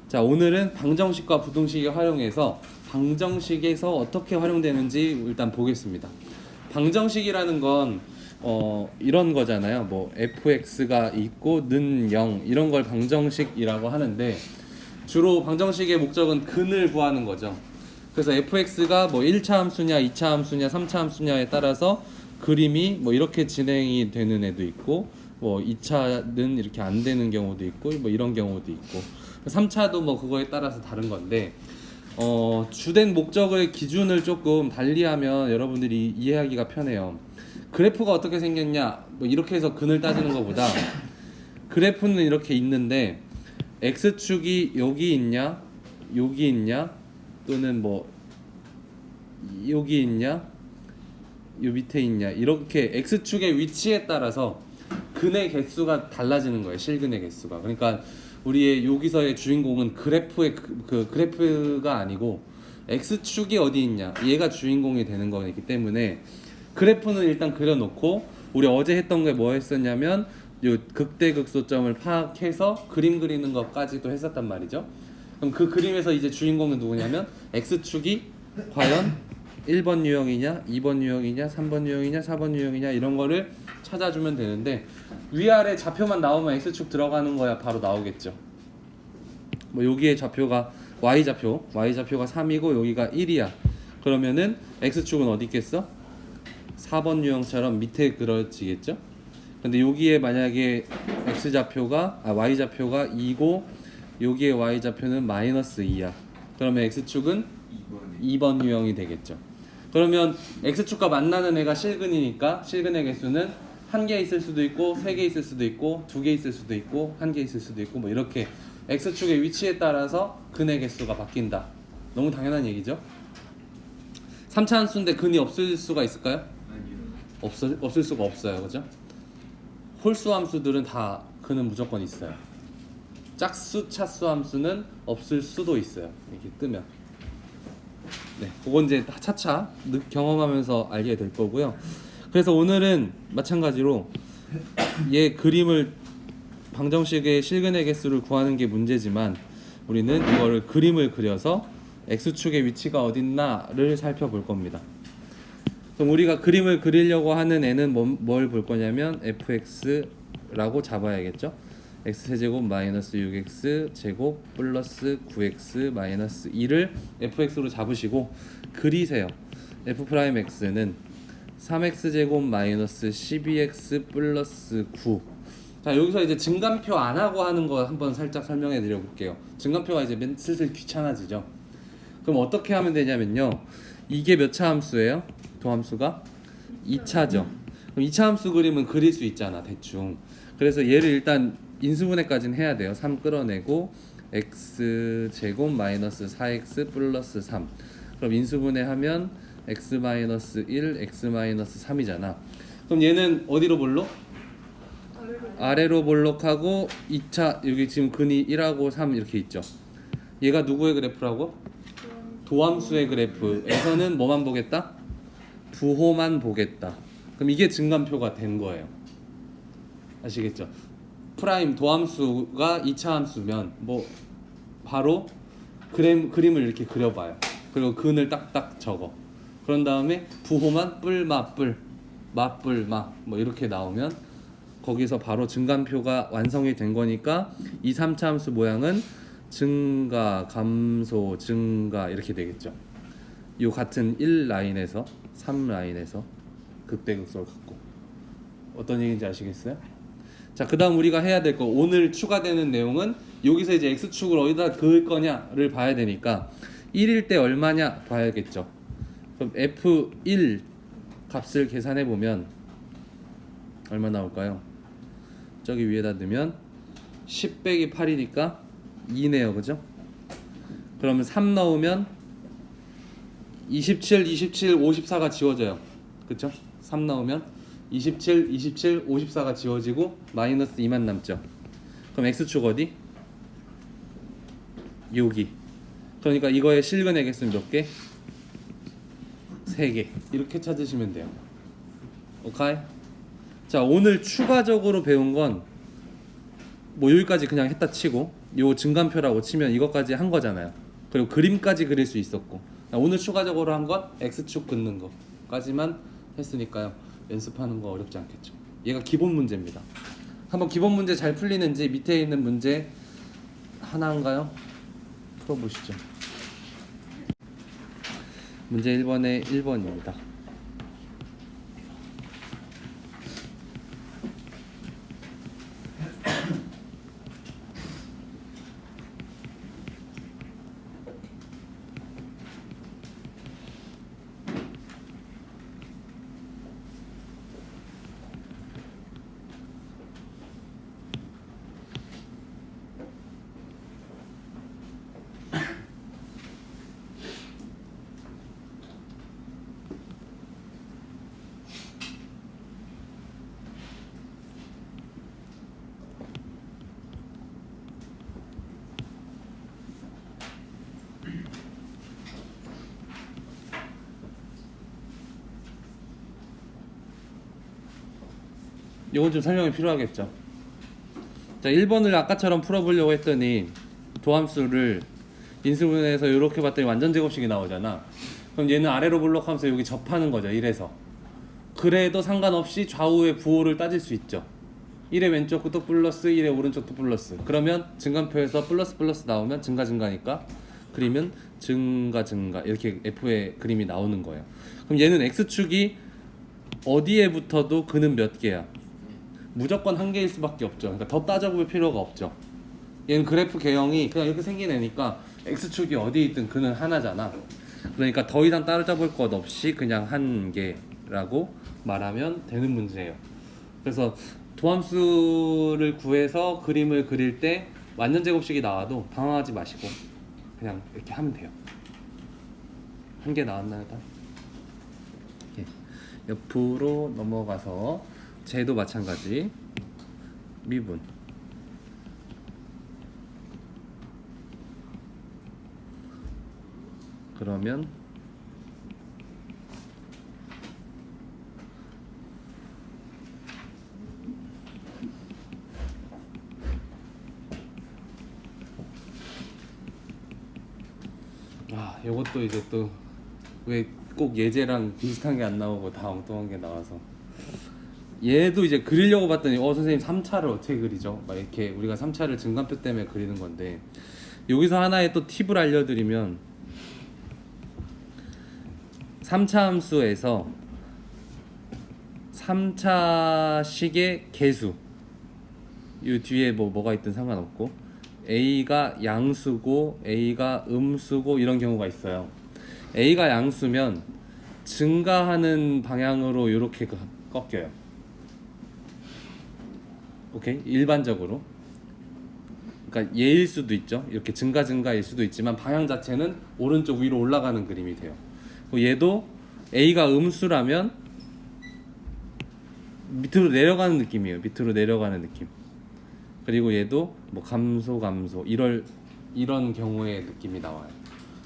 자, 오늘은 방정식과 부등식을 활용해서 방정식에서 어떻게 활용되는지 일단 보겠습니다. 방정식이라는 건 이런 거잖아요. 뭐 fx가 있고 는 0 이런 걸 방정식이라고 하는데 주로 방정식의 목적은 근을 구하는 거죠. 그래서 fx가 뭐 1차 함수냐, 2차 함수냐, 3차 함수냐에 따라서 그림이 뭐 이렇게 진행이 되는 애도 있고 뭐 2차는 이렇게 안 되는 경우도 있고 뭐 이런 경우도 있고 3차도 뭐 그거에 따라서 다른 건데 주된 목적의 기준을 조금 달리하면 여러분들이 이해하기가 편해요. 그래프가 어떻게 생겼냐 뭐 이렇게 해서 근을 따지는 것보다 그래프는 이렇게 있는데 x축이 여기 있냐 여기 있냐 또는 뭐 여기 있냐 요 밑에 있냐 이렇게 x축의 위치에 따라서 근의 개수가 달라지는 거예요. 실근의 개수가. 그러니까 우리의 여기서의 주인공은 그래프의 그래프가 아니고 x축이 어디 있냐 얘가 주인공이 되는 거기 때문에 그래프는 일단 그려놓고 우리 어제 했던 게 뭐 했었냐면 요 극대극소점을 파악해서 그림 그리는 것까지도 했었단 말이죠. 그럼 그 그림에서 이제 주인공은 누구냐면 x축이 과연 1번 유형이냐 2번 유형이냐 3번 유형이냐 4번 유형이냐 이런 거를 찾아주면 되는데 위아래 좌표만 나오면 x축 들어가는 거야 바로 나오겠죠. 뭐 여기에 좌표가 y좌표가 3이고 여기가 1이야. 그러면은 x축은 어디 있겠어? 4번 유형처럼 밑에 그려지겠죠. 근데 여기에 만약에 y좌표가 2고 여기에 y좌표는 마이너스 2야. 그러면 x축은 2번 유형이 되겠죠. 그러면 x축과 만나는 애가 실근이니까 실근의 개수는 1개 있을 수도 있고 3개 있을 수도 있고 2개 있을 수도 있고 1개 있을 수도 있고 뭐 이렇게 x축의 위치에 따라서 근의 개수가 바뀐다. 너무 당연한 얘기죠. 3차 함수인데 근이 없을 수가 있을까요? 없을 수가 없어요. 그죠? 홀수 함수들은 다 근은 무조건 있어요. 짝수, 차수 함수는 없을 수도 있어요. 이렇게 뜨면. 네, 그건 이제 차차 경험하면서 알게 될 거고요. 그래서 오늘은 마찬가지로 얘 그림을 방정식의 실근의 개수를 구하는 게 문제지만 우리는 이거를 그림을 그려서 x축의 위치가 어딨나를 살펴볼 겁니다. 그럼 우리가 그림을 그리려고 하는 애는 뭘 볼 거냐면 fx라고 잡아야겠죠. x제곱 마이너스 6x 제곱 플러스 9x 마이너스 2를 fx로 잡으시고 그리세요. f'x는 3x 제곱 마이너스 12x 플러스 9. 자, 여기서 이제 증간표 안 하고 하는 거 한번 살짝 설명해 드려 볼게요. 증간표가 이제 슬슬 귀찮아지죠. 그럼 어떻게 하면 되냐면요. 이게 몇 차 함수예요? 도함수가 2차죠. 그럼 2차 함수 그림은 그릴 수 있잖아, 대충. 그래서 얘를 일단 인수분해까지는 해야 돼요. 3 끌어내고 x 제곱 마이너스 4x 플러스 3. 그럼 인수분해하면 x 마이너스 1, x 마이너스 3이잖아. 그럼 얘는 어디로 볼록? 아래로 볼록하고 2차 여기 지금 근이 1하고 3 이렇게 있죠. 얘가 누구의 그래프라고? 도함수의 그래프에서는 뭐만 보겠다? 부호만 보겠다. 그럼 이게 증간표가 된 거예요. 아시겠죠? 프라임 도함수가 2차 함수면 뭐 바로 그림을 이렇게 그려봐요. 그리고 근을 딱딱 적어. 그런 다음에 부호만 맞불마 뭐 이렇게 나오면 거기서 바로 증간표가 완성이 된 거니까 2, 3차 함수 모양은 증가, 감소, 증가 이렇게 되겠죠. 이 같은 1라인에서 3라인에서 극대극소를 갖고 어떤 얘기인지 아시겠어요? 자, 그 다음 우리가 해야 될 거 오늘 추가되는 내용은 여기서 이제 x축을 어디다 그을 거냐를 봐야 되니까 1일 때 얼마냐 봐야겠죠. 그럼 f1 값을 계산해 보면 얼마 나올까요? 저기 위에다 넣으면 10 빼기 8이니까 2네요. 그죠? 그러면 3 넣으면 27, 54가 지워져요. 그쵸? 3 넣으면 27, 54가 지워지고 마이너스 2만 남죠. 그럼 x축 어디? 여기. 그러니까 이거의 실근의 개수는 몇 개? 3개. 이렇게 찾으시면 돼요. 오케이? 자, 오늘 추가적으로 배운 건 뭐 여기까지 그냥 했다 치고 요 증간표라고 치면 이것까지 한 거잖아요. 그리고 그림까지 그릴 수 있었고, 오늘 추가적으로 한 건 x축 긋는 거까지만 했으니까요. 연습하는 거 어렵지 않겠죠. 얘가 기본 문제입니다. 한번 기본 문제 잘 풀리는지 밑에 있는 문제 하나인가요? 풀어보시죠. 문제 1번에 1번입니다. 이건 좀 설명이 필요하겠죠. 자, 1번을 아까처럼 풀어보려고 했더니 도함수를 인수분해해서 이렇게 봤더니 완전 제곱식이 나오잖아. 그럼 얘는 아래로 블록하면서 여기 접하는 거죠. 1에서. 그래도 상관없이 좌우의 부호를 따질 수 있죠. 1의 왼쪽도 플러스 1의 오른쪽도 플러스. 그러면 증간표에서 플러스 플러스 나오면 증가 증가니까 그리면 증가 증가 이렇게 F의 그림이 나오는 거예요. 그럼 얘는 X축이 어디에 붙어도 그는 몇 개야? 무조건 한 개일 수밖에 없죠. 그러니까 더 따져볼 필요가 없죠. 얘는 그래프 개형이 그냥 이렇게 생긴 애니까 X축이 어디 있든 그는 하나잖아. 그러니까 더 이상 따져볼 것 없이 그냥 한 개라고 말하면 되는 문제예요. 그래서 도함수를 구해서 그림을 그릴 때 완전 제곱식이 나와도 당황하지 마시고 그냥 이렇게 하면 돼요. 한 개 나왔나요? 다? 옆으로 넘어가서 쟤도 마찬가지 미분 그러면 요것도 이제 또 왜 꼭 예제랑 비슷한 게 안 나오고 다 엉뚱한 게 나와서 얘도 이제 그리려고 봤더니 선생님 3차를 어떻게 그리죠? 막 이렇게 우리가 3차를 증간표 때문에 그리는 건데 여기서 하나의 또 팁을 알려드리면 3차 함수에서 3차식의 개수 이 뒤에 뭐가 있든 상관없고 A가 양수고 A가 음수고 이런 경우가 있어요. A가 양수면 증가하는 방향으로 이렇게 꺾여요. 오케이? 일반적으로. 그러니까 얘일 수도 있죠. 이렇게 증가일 수도 있지만 방향 자체는 오른쪽 위로 올라가는 그림이 돼요. 얘도 A가 음수라면 밑으로 내려가는 느낌이에요. 밑으로 내려가는 느낌. 그리고 얘도 뭐 감소 이런 경우의 느낌이 나와요.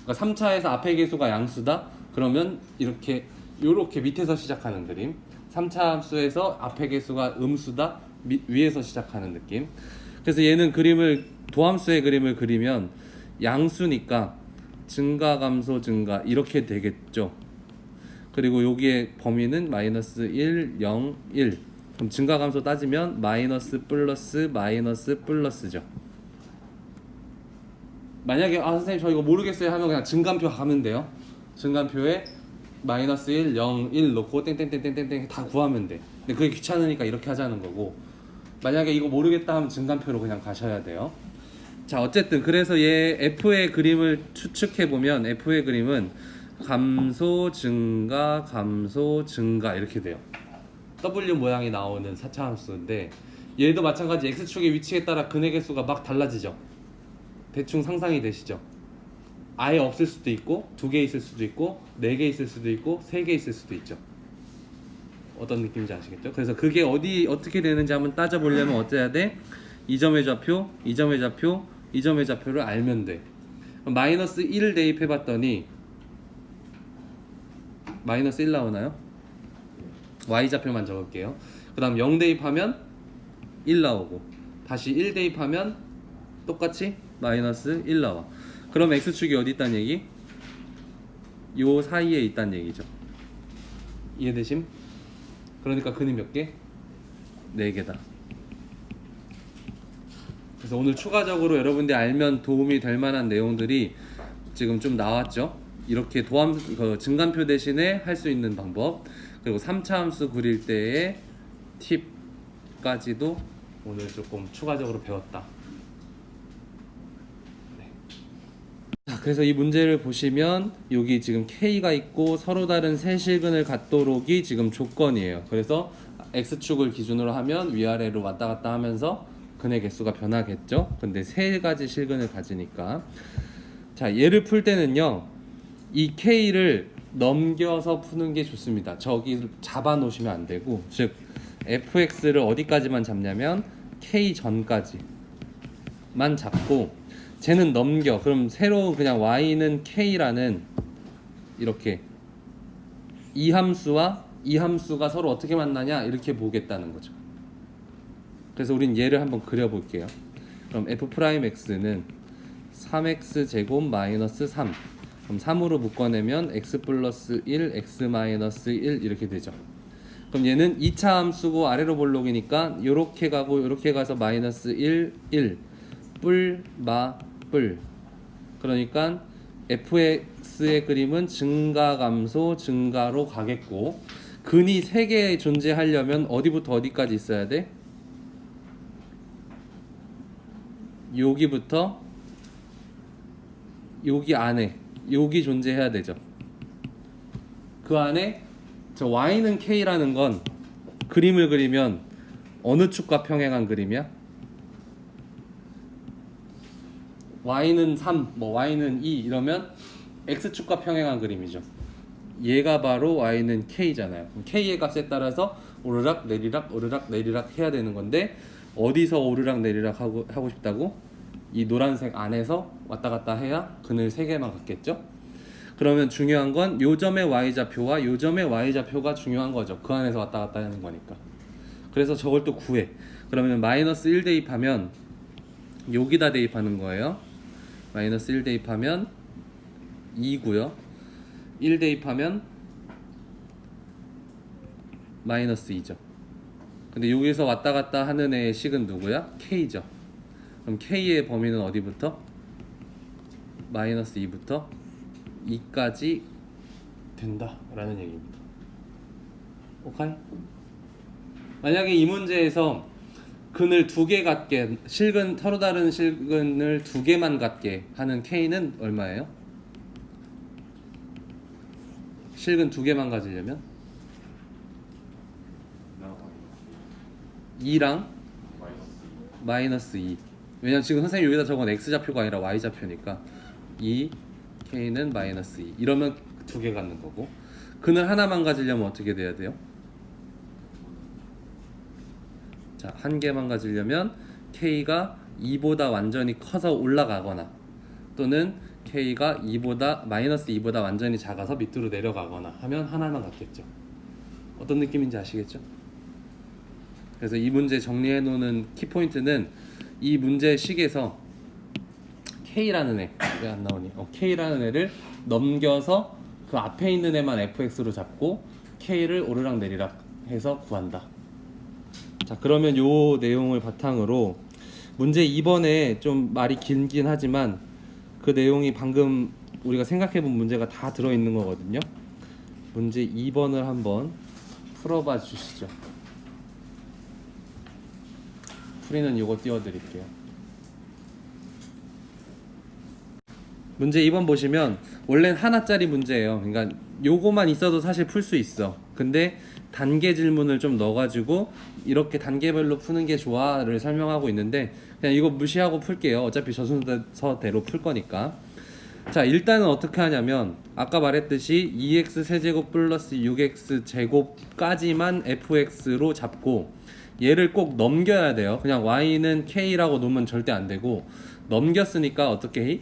그러니까 3차에서 앞에 개수가 양수다. 그러면 이렇게 밑에서 시작하는 그림. 3차 함수에서 앞에 개수가 음수다. 위에서 시작하는 느낌. 그래서 얘는 도함수의 그림을 그리면 양수니까 증가 감소 증가 이렇게 되겠죠. 그리고 여기에 범위는 마이너스 1, 0, 1. 그럼 증가 감소 따지면 마이너스 플러스죠. 만약에 선생님 저 이거 모르겠어요 하면 그냥 증간표 가면 돼요. 증간표에 마이너스 1, 0, 1 놓고 땡땡땡땡땡땡 다 구하면 돼. 근데 그게 귀찮으니까 이렇게 하자는 거고 만약에 이거 모르겠다 하면 증간표로 그냥 가셔야 돼요. 자 어쨌든 그래서 얘 F의 그림을 추측해보면 F의 그림은 감소 증가 이렇게 돼요. W 모양이 나오는 4차 함수인데 얘도 마찬가지 X축의 위치에 따라 근의 개수가 막 달라지죠. 대충 상상이 되시죠? 아예 없을 수도 있고 2개 있을 수도 있고 4개 있을 수도 있고 3개 있을 수도 있죠. 어떤 느낌인지 아시겠죠? 그래서 그게 어떻게 되는지 한번 따져보려면 어째야 돼? 이 점의 좌표, 이 점의 좌표, 이 점의 좌표를 알면 돼. 마이너스 1을 대입해봤더니 마이너스 1 나오나요? y좌표만 적을게요. 그 다음 0 대입하면 1 나오고 다시 1 대입하면 똑같이 마이너스 1 나와. 그럼 x축이 어디 있다는 얘기? 요 사이에 있다는 얘기죠. 이해되심? 그러니까 근이 몇 개? 4개다. 그래서 오늘 추가적으로 여러분들이 알면 도움이 될 만한 내용들이 지금 좀 나왔죠. 이렇게 증간표 대신에 할 수 있는 방법, 그리고 3차 함수 그릴 때의 팁까지도 오늘 조금 추가적으로 배웠다. 네. 자, 그래서 이 문제를 보시면 여기 지금 K가 있고 서로 다른 세 실근을 갖도록이 지금 조건이에요. 그래서 X축을 기준으로 하면 위아래로 왔다 갔다 하면서 근의 개수가 변하겠죠. 근데 세 가지 실근을 가지니까. 자, 얘를 풀 때는요, 이 K를 넘겨서 푸는 게 좋습니다. 저기 잡아 놓으시면 안 되고, 즉 fx를 어디까지만 잡냐면 K 전까지만 잡고, 쟤는 넘겨. 그럼 새로운 그냥 y는 K라는 이렇게 이 함수와 이 함수가 서로 어떻게 만나냐 이렇게 보겠다는 거죠. 그래서 우린 얘를 한번 그려볼게요. 그럼 f'x는 3x 제곱 마이너스 3. 그럼 3으로 묶어내면 x 플러스 1, x 마이너스 1 이렇게 되죠. 그럼 얘는 2차 함수고 아래로 볼록이니까 요렇게 가고 요렇게 가서 마이너스 1, 1 뿔, 마, 뿔. 그러니까 fx의 그림은 증가 감소 증가로 가겠고, 근이 3개 존재하려면 어디부터 어디까지 있어야 돼? 여기부터 여기 안에 여기 존재해야 되죠. 그 안에 저 y는 k라는 건 그림을 그리면 어느 축과 평행한 그림이야? y는 3, 뭐 y는 2 이러면 x축과 평행한 그림이죠. 얘가 바로 y는 k잖아요. k의 값에 따라서 오르락 내리락 오르락 내리락 해야 되는 건데, 어디서 오르락 내리락 하고 싶다고? 이 노란색 안에서 왔다 갔다 해야 근을 3개만 갖겠죠. 그러면 중요한 건 요점의 y좌표와 요점의 y좌표가 중요한 거죠. 그 안에서 왔다 갔다 하는 거니까. 그래서 저걸 또 구해. 그러면 마이너스 1 대입하면 여기다 대입하는 거예요. 마이너스 1 대입하면 2고요 1 대입하면 마이너스 2죠. 근데 여기서 왔다 갔다 하는 애의 식은 누구야? K죠. 그럼 K의 범위는 어디부터? 마이너스 2부터 2까지 된다 라는 얘기입니다. 오케이? 만약에 이 문제에서 근을 2개 갖게, 서로 다른 실근을 2개만 갖게 하는 K는 얼마예요? 실근 2개만 가지려면 2랑 마이너스 2. 왜냐면 지금 선생님 여기다 적은 x좌표가 아니라 y좌표니까 2 k는 마이너스 2. 이러면 2개 갖는 거고, 근을 하나만 가지려면 어떻게 돼야 돼요? 자, 한 개만 가지려면 k가 2보다 완전히 커서 올라가거나, 또는 k가 2보다 마이너스 2보다 완전히 작아서 밑으로 내려가거나 하면 하나만 갖겠죠. 어떤 느낌인지 아시겠죠? 그래서 이 문제 정리해 놓는 키포인트는 이 문제식에서 K라는 애, 왜 안 나오니? K라는 애를 넘겨서 그 앞에 있는 애만 fx로 잡고 K를 오르락 내리락 해서 구한다. 자, 그러면 요 내용을 바탕으로 문제 2번에 좀 말이 길긴 하지만 그 내용이 방금 우리가 생각해 본 문제가 다 들어있는 거거든요. 문제 2번을 한번 풀어봐 주시죠. 풀이는 요거 띄워드릴게요. 문제 2번 보시면 원래는 하나짜리 문제예요. 그러니까 요거만 있어도 사실 풀 수 있어. 근데 단계 질문을 좀 넣어가지고 이렇게 단계별로 푸는 게 좋아를 설명하고 있는데, 그냥 이거 무시하고 풀게요. 어차피 저 순서대로 풀 거니까. 자, 일단은 어떻게 하냐면 아까 말했듯이 2x 세제곱 플러스 6x 제곱까지만 fx로 잡고 얘를 꼭 넘겨야 돼요. 그냥 y는 k라고 놓으면 절대 안 되고, 넘겼으니까 어떻게 해?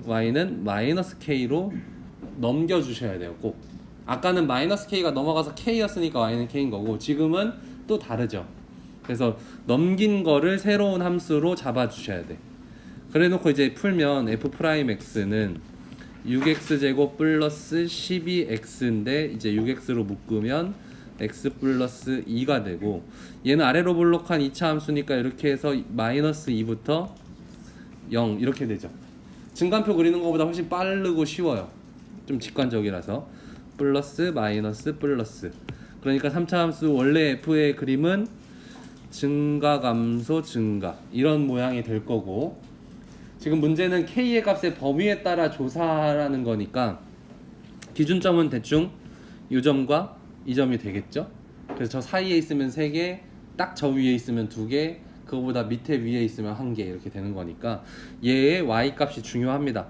y는 마이너스 k로 넘겨주셔야 돼요. 꼭. 아까는 마이너스 k가 넘어가서 k였으니까 y는 k인 거고, 지금은 또 다르죠. 그래서 넘긴 거를 새로운 함수로 잡아주셔야 돼. 그래 놓고 이제 풀면 f 프라임 x는 6x제곱 플러스 12x인데 이제 6x로 묶으면 x 플러스 2가 되고, 얘는 아래로 볼록한 2차 함수니까 이렇게 해서 마이너스 2부터 0 이렇게 되죠. 증간표 그리는 것보다 훨씬 빠르고 쉬워요. 좀 직관적이라서. 플러스 마이너스 플러스. 그러니까 3차 함수 원래 f의 그림은 증가 감소 증가 이런 모양이 될 거고, 지금 문제는 k의 값의 범위에 따라 조사하라는 거니까 기준점은 대충 이 점과 이 점이 되겠죠. 그래서 저 사이에 있으면 3개, 딱 저 위에 있으면 2개, 그거보다 밑에 위에 있으면 1개 이렇게 되는 거니까 얘의 y 값이 중요합니다.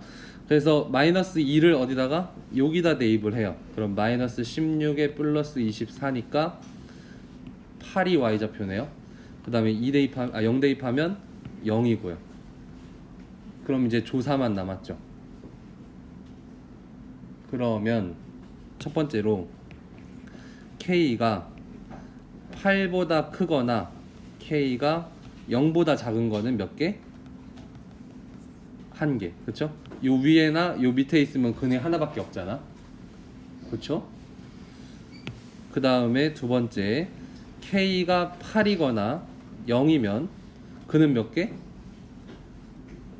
그래서 마이너스 2를 어디다가 여기다 대입을 해요. 그럼 마이너스 16에 플러스 24니까 8이 y좌표네요. 그 다음에 0 대입하면 0이고요. 그럼 이제 조사만 남았죠. 그러면 첫 번째로 k가 8보다 크거나 k가 0보다 작은 거는 몇 개? 1개. 그쵸? 요 위에나 요 밑에 있으면 근해 하나밖에 없잖아. 그쵸? 그 다음에 두 번째, k가 8이거나 0이면 근은 몇 개?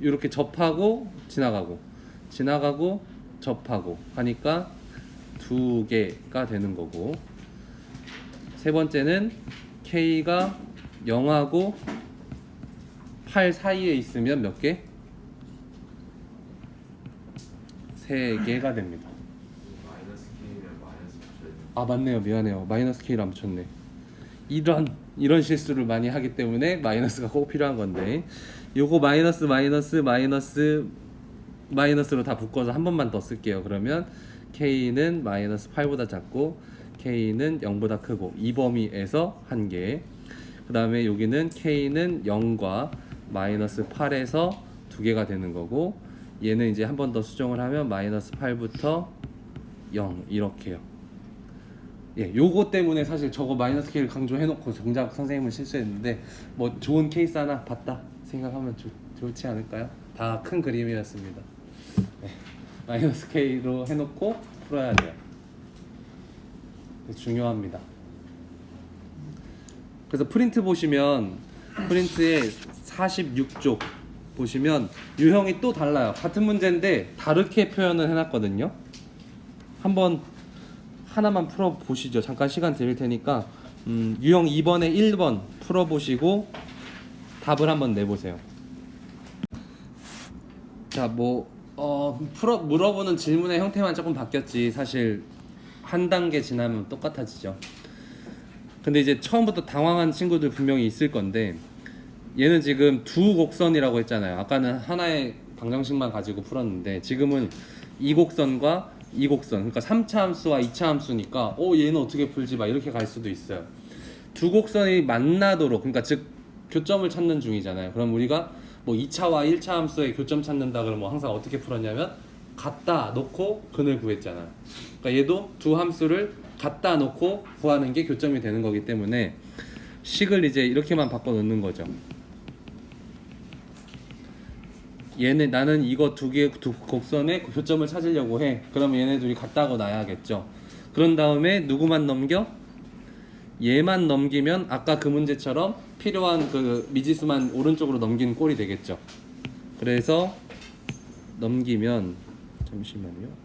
이렇게 접하고 지나가고 접하고 하니까 2개가 되는 거고, 세 번째는 k가 0하고 8 사이에 있으면 몇 개? 3개가 됩니다. 아 맞네요, 미안해요. 마이너스 k를 안 붙였네. 이런 실수를 많이 하기 때문에 마이너스가 꼭 필요한 건데, 요거 마이너스로 다 묶어서 한 번만 더 쓸게요. 그러면 k는 마이너스 8보다 작고 k는 0보다 크고 이 범위에서 1개. 그 다음에 여기는 k는 0과 마이너스 8에서 2개가 되는 거고, 얘는 이제 한 번 더 수정을 하면 마이너스 8부터 0 이렇게요. 예, 요거 때문에 사실 저거 마이너스 k를 강조해놓고 정작 선생님은 실수했는데, 뭐 좋은 케이스 하나 봤다 생각하면 좋지 않을까요? 다 큰 그림이었습니다. 네, 마이너스 k로 해놓고 풀어야 돼요. 중요합니다. 그래서 프린트 보시면, 프린트에 46쪽 보시면 유형이 또 달라요. 같은 문제인데 다르게 표현을 해놨거든요. 한번 하나만 풀어보시죠. 잠깐 시간 드릴 테니까 유형 2번에 1번 풀어보시고 답을 한번 내보세요. 자, 물어보는 질문의 형태만 조금 바뀌었지 사실 한 단계 지나면 똑같아지죠. 근데 이제 처음부터 당황한 친구들 분명히 있을 건데, 얘는 지금 두 곡선이라고 했잖아요. 아까는 하나의 방정식만 가지고 풀었는데 지금은 이 곡선과 이 곡선, 그러니까 3차 함수와 2차 함수니까 얘는 어떻게 풀지 막 이렇게 갈 수도 있어요. 두 곡선이 만나도록, 그러니까 즉 교점을 찾는 중이잖아요. 그럼 우리가 뭐 2차와 1차 함수의 교점 찾는다 그러면 항상 어떻게 풀었냐면 갖다 놓고 근을 구했잖아요. 그러니까 얘도 두 함수를 갖다 놓고 구하는 게 교점이 되는 거기 때문에 식을 이제 이렇게만 바꿔 놓는 거죠. 나는 이거 두 곡선의 교점을 찾으려고 해. 그러면 얘네 둘이 같다고 놔야겠죠. 그런 다음에 누구만 넘겨? 얘만 넘기면 아까 그 문제처럼 필요한 그 미지수만 오른쪽으로 넘기는 꼴이 되겠죠. 그래서 넘기면, 잠시만요.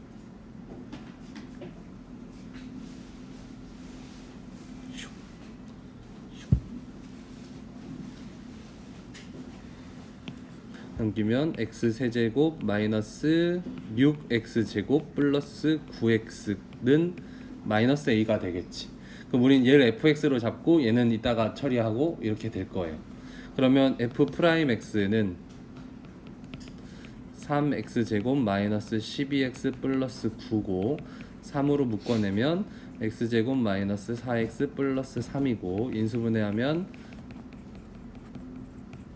넘기면 x세제곱 마이너스 6x제곱 플러스 9x는 마이너스 a가 되겠지. 그럼 우린 얘를 fx로 잡고 얘는 이따가 처리하고 이렇게 될 거예요. 그러면 f 프라임 x는 3x제곱 마이너스 12x 플러스 9고 3으로 묶어내면 x제곱 마이너스 4x 플러스 3이고 인수분해하면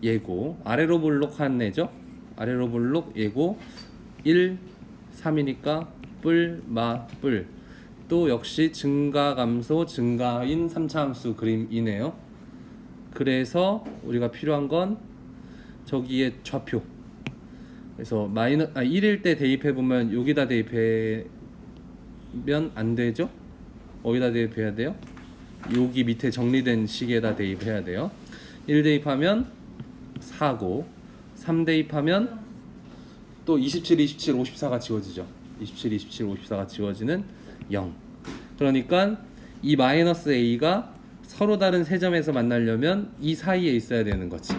얘고, 아래로 볼록한 애죠. 아래로 볼록 얘고 1, 3이니까 뿔, 마, 뿔. 또 역시 증가 감소 증가인 3차 함수 그림이네요. 그래서 우리가 필요한 건 저기에 좌표 그래서 1일 때 대입해 보면 여기다 대입하면 안 되죠? 어디다 대입해야 돼요? 여기 밑에 정리된 식에다 대입해야 돼요. 1 대입하면 4고 3 대입하면 또 27, 27, 54가 지워지죠. 27, 27, 54가 지워지는 0. 그러니까 이 마이너스 a가 서로 다른 세 점에서 만나려면 이 사이에 있어야 되는 거지.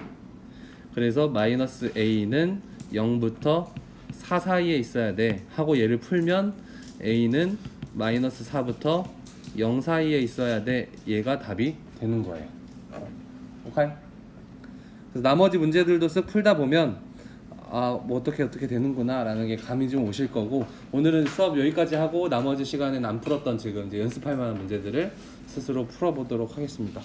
그래서 마이너스 a는 0부터 4 사이에 있어야 돼 하고 얘를 풀면 a는 마이너스 4부터 0 사이에 있어야 돼. 얘가 답이 되는 거예요. 오케이? 그래서 나머지 문제들도 쓱 풀다 보면 뭐 어떻게 되는구나 라는 게 감이 좀 오실 거고, 오늘은 수업 여기까지 하고 나머지 시간엔 안 풀었던 지금 이제 연습할 만한 문제들을 스스로 풀어보도록 하겠습니다.